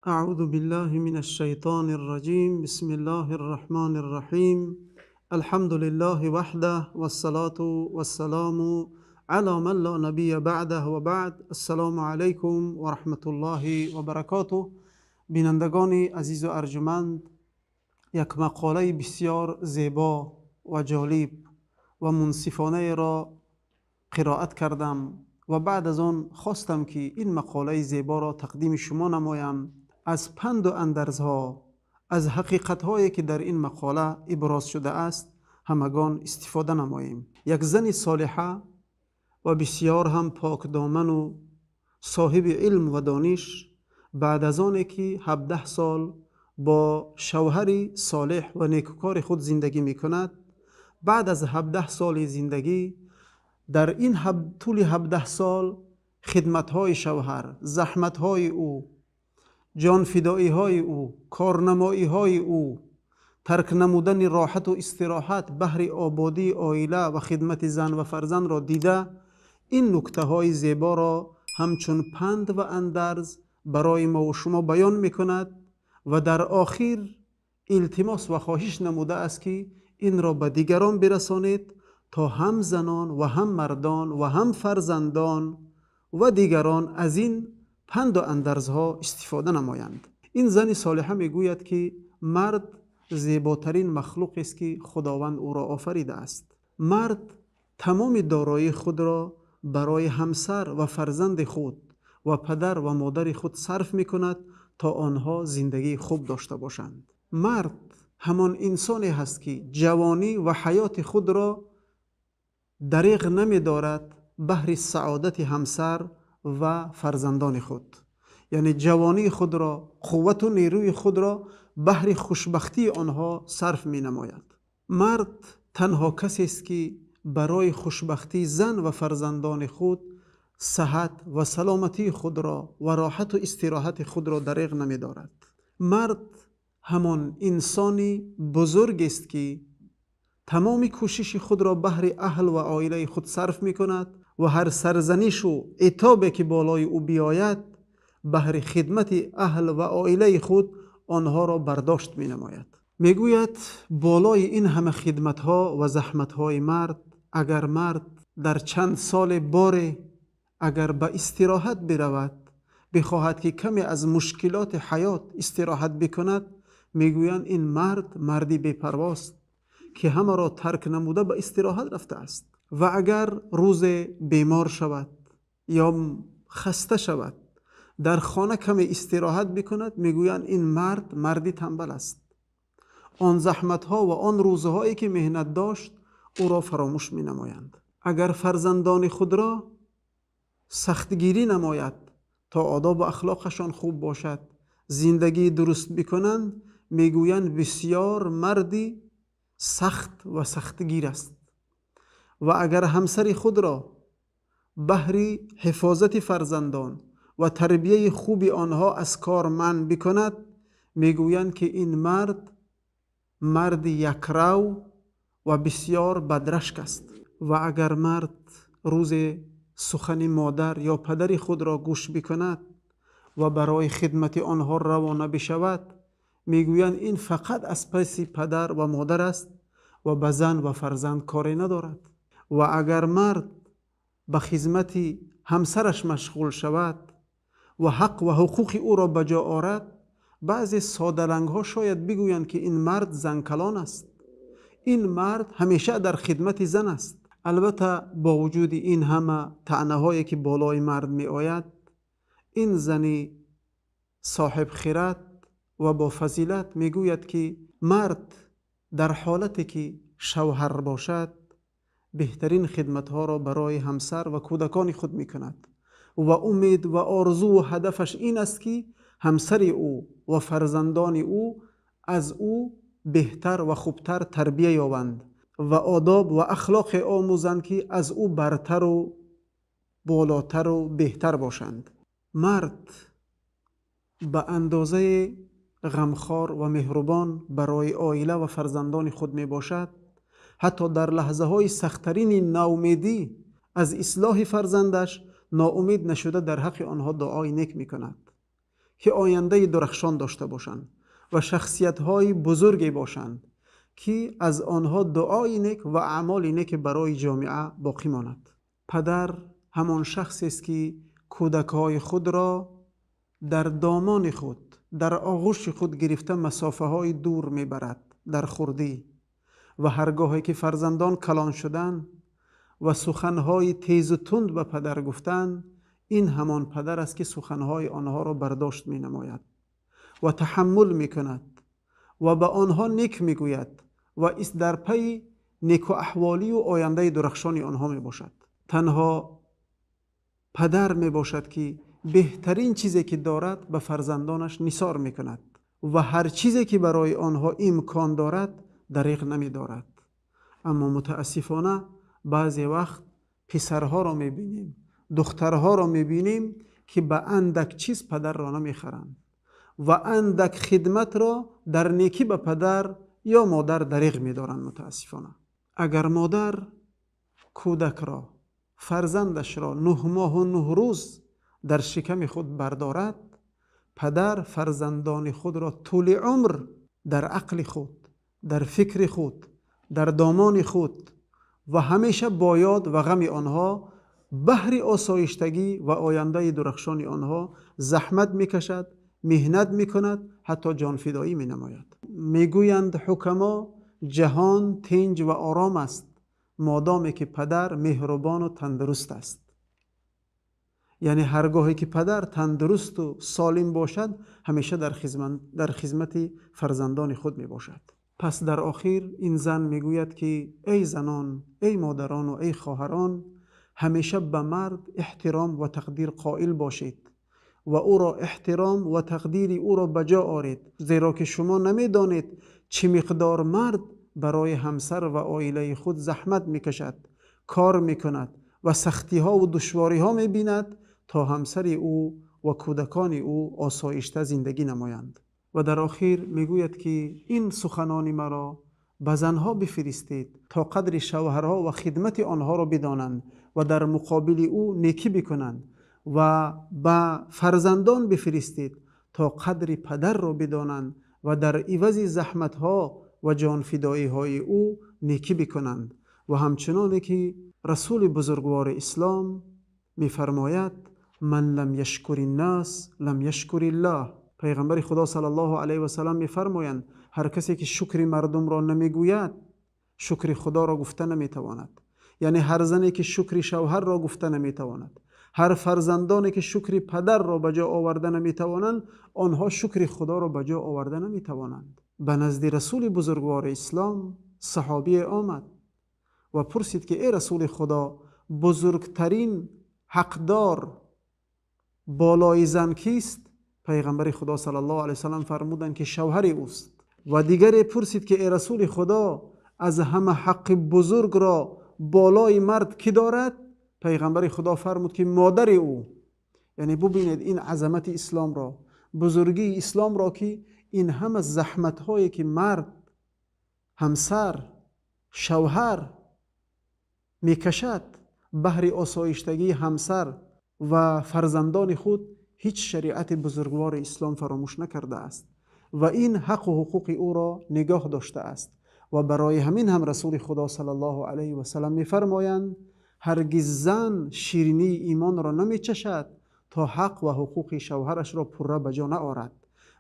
أعوذ بالله من الشيطان الرجيم. بسم الله الرحمن الرحيم. الحمد لله وحده والصلاة والسلام على من لا نبي بعده وبعد. السلام عليكم ورحمة الله وبركاته. بینندگان عزیز و ارجمند، یک مقاله بسیار زیبا و جالب و منصفانه را قرائت کردم و بعد از آن خواستم که این مقاله زیبا را تقدیم شما نمایم. از پند و اندرزها، از حقیقت‌هایی که در این مقاله ابراز شده است همگان استفاده نماییم. یک زن صالحه و بسیار هم پاک دامن و صاحب علم و دانش، بعد از آن که 17 سال با شوهر صالح و نیکوکار خود زندگی می کند، بعد از 17 سال زندگی در این طول 17 سال خدمت‌های شوهر، زحمت‌های او، جان فدایی‌های او، کارنمایی‌های او، ترک نمودن راحت و استراحت بهر آبادی عائله و خدمت زن و فرزند را دیده، این نکته‌های زیبا را همچون پند و اندرز برای ما و شما بیان می‌کند و در آخر التماس و خواهش نموده است که این را به دیگران برسانید تا هم زنان و هم مردان و هم فرزندان و دیگران از این پند و اندرزها استفاده نمایند. این زن صالحه میگوید که مرد زیباترین مخلوق است که خداوند او را آفریده است. مرد تمام دارایی خود را برای همسر و فرزند خود و پدر و مادر خود صرف می کند تا آنها زندگی خوب داشته باشند. مرد همان انسانی هست که جوانی و حیات خود را دریغ نمی دارد بهر سعادت همسر و فرزندان خود، یعنی جوانی خود را، قوت و نیروی خود را بهر خوشبختی آنها صرف می نماید. مرد تنها کسی است که برای خوشبختی زن و فرزندان خود صحت و سلامتی خود را و راحت و استراحت خود را دریغ نمی دارد. مرد همان انسانی بزرگ است که تمام کوشش خود را بهر اهل و عائله خود صرف می کند و هر سرزنش و عتابی که بالای او بیاید بهر خدمت اهل و عائله خود آنها را برداشت می نماید. می گوید بالای این همه خدمت ها و زحمت های مرد، اگر مرد در چند سال باره اگر به استراحت برود، بخواهد که کمی از مشکلات حیات استراحت بکند، می گویند این مردی بی‌پرواست که همه را ترک نموده به استراحت رفته است. و اگر روز بیمار شود یا خسته شود در خانه کمی استراحت بکند، میگویند این مردی تنبل است. آن زحمت ها و آن روزهایی که مهنت داشت او را فراموش می نمایند. اگر فرزندان خود را سختگیری نماید تا آداب و اخلاقشان خوب باشد، زندگی درست بکنند، میگویند بسیار مردی سخت و سختگیر است. و اگر همسر خود را بهر حفاظت فرزندان و تربیه خوب آنها از کار منع بکند، میگویند که این مرد یکرو و بسیار بدرشک است. و اگر مرد روز سخن مادر یا پدر خود را گوش بکند و برای خدمت آنها روانه بشود، میگویند این فقط از پس پدر و مادر است و به زن و فرزند کاری ندارد. و اگر مرد به خدمت همسرش مشغول شود و حق و حقوق او را بجا آورد، بعضی ساده‌لنگ ها شاید بگویند که این مرد زنکلان است، این مرد همیشه در خدمت زن است. البته با وجود این همه طعنه هایی که بالای مرد می آید، این زنی صاحب خرد و با فضیلت می گوید که مرد در حالتی که شوهر باشد بهترین خدمتها را برای همسر و کودکان خود می کند و امید و آرزو و هدفش این است که همسر او و فرزندان او از او بهتر و خوبتر تربیه یابند و آداب و اخلاق آموزند که از او برتر و بالاتر و بهتر باشند. مرد به اندازه غمخوار و مهربان برای عائله و فرزندان خود می باشد. حتی در لحظه های سخت‌ترین ناامیدی از اصلاح فرزندش ناامید نشده در حق آنها دعای نیک می کند که آینده درخشان داشته باشند و شخصیت‌های بزرگی باشند که از آنها دعای نیک و اعمال نیک برای جامعه باقی ماند. پدر همان شخصی است که کودک‌های خود را در دامان خود، در آغوش خود گرفته مسافه‌های دور می‌برد در خردی، و هرگاهی که فرزندان کلان شدند و سخن‌های تیز و تند به پدر گفتند، این همان پدر است که سخن‌های آنها را برداشت می‌نماید و تحمل می‌کند و به آنها نیک می‌گوید و است در پی نیک و احوالی و آینده درخشان آنها میباشد. تنها پدر میباشد که بهترین چیزی که دارد به فرزندانش نثار میکند و هر چیزی که برای آنها امکان دارد دریغ نمیدارد. اما متاسفانه بعضی وقت پسرها را میبینیم، دخترها را میبینیم که به اندک چیز پدر را نمیخرند و اندک خدمت را در نیکی به پدر یا مادر دریغ می‌دارند. متاسفانه اگر مادر کودک را، فرزندش را 9 ماه و 9 روز در شکم خود بردارد، پدر فرزندان خود را طول عمر در عقل خود، در فکر خود، در دامان خود و همیشه با یاد و غم آنها بهر آسایشتگی و آینده درخشان آنها زحمت میکشد، مهنت میکند، حتی جان فدایی مینماید. میگویند حکما جهان تنج و آرام است مادامی که پدر مهربان و تندرست است. یعنی هرگاهی که پدر تندرست و سالم باشد، همیشه در خدمت فرزندان خود می باشد. پس در آخر این زن میگوید که ای زنان، ای مادران و ای خواهران، همیشه به مرد احترام و تقدیر قائل باشید و او را احترام و تقدیر او را بجا آرید، زیرا که شما نمیدانید چه مقدار مرد برای همسر و عائله خود زحمت میکشد، کار میکند و سختی ها و دشواری ها میبیند تا همسر او و کودکان او آسایشته زندگی نمایند. و در آخر میگوید که این سخنان مرا به زنها بفرستید تا قدر شوهرها و خدمت آنها را بدانند و در مقابل او نیکی بکنند، و به فرزندان بفرستید تا قدر پدر را بدانند و در عوض زحمتها و جان فدایی های او نیکی بکنند. و همچنانه که رسول بزرگوار اسلام میفرماید من لم یشکر الناس لم یشکر الله. پیغمبر خدا صلی الله علیه و سلم میفرمایند هر کسی که شکر مردم را نمیگوید، شکر خدا را گفته نمیتواند. یعنی هر زنی که شکر شوهر را گفته نمیتواند، هر فرزندانی که شکر پدر را بجا آورده نمیتوانند، آنها شکر خدا را بجا آورده نمیتوانند. به نزد رسول بزرگوار اسلام صحابی آمد و پرسید که ای رسول خدا، بزرگترین حقدار بالای زن کیست؟ پیغمبر خدا صلی الله علیه وسلم فرمودند که شوهر اوست. و دیگری پرسید که ای رسول خدا، از همه حق بزرگ را بالای مرد کی دارد؟ پیغمبر خدا فرمود که مادر او. یعنی ببینید این عظمت اسلام را، بزرگی اسلام را، که این همه زحمت هایی که مرد، همسر، شوهر میکشد بهر آسایشتگی همسر و فرزندان خود، هیچ شریعت بزرگوار اسلام فراموش نکرده است و این حق و حقوق او را نگاه داشته است. و برای همین هم رسول خدا صلی الله علیه و سلم میفرمایند هرگز زن شیرینی ایمان را نمیچشد تا حق و حقوق شوهرش را پره بجا نآورد.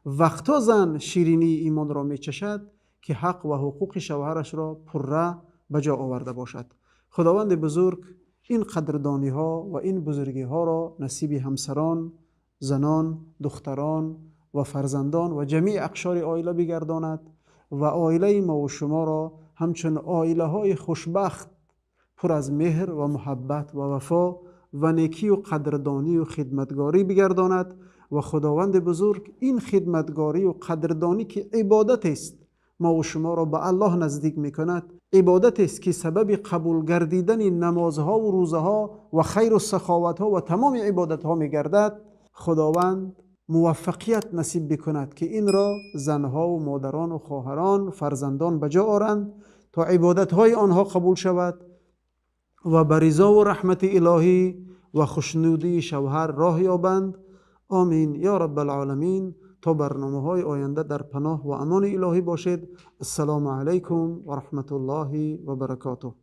وقتا زن شیرینی ایمان را میچشد که حق و حقوق شوهرش را پره بجا آورده باشد. خداوند بزرگ این قدردانی ها و این بزرگی ها را نصیب همسران، زنان، دختران و فرزندان و جمیع اقشار عائله بگرداند و عائله ما و شما را همچون عائله های خوشبخت، پر از مهر و محبت و وفا و نیکی و قدردانی و خدمتگاری بگرداند. و خداوند بزرگ این خدمتگاری و قدردانی که عبادت است ما و شما را به الله نزدیک میکند، عبادت است که سبب قبول گردیدن نمازها و روزها و خیر و سخاوتها و تمام عبادتها میگردد. خداوند موفقیت نصیب بکند که این را زنها و مادران و خواهران، فرزندان بجا آورند تا عبادتهای آنها قبول شود و به رضا و رحمت الهی و خوشنودی شوهر راه یابند. آمین یا رب العالمین. تا برنامه های آینده در پناه و امان الهی باشید. السلام علیکم و رحمت الله و برکاته.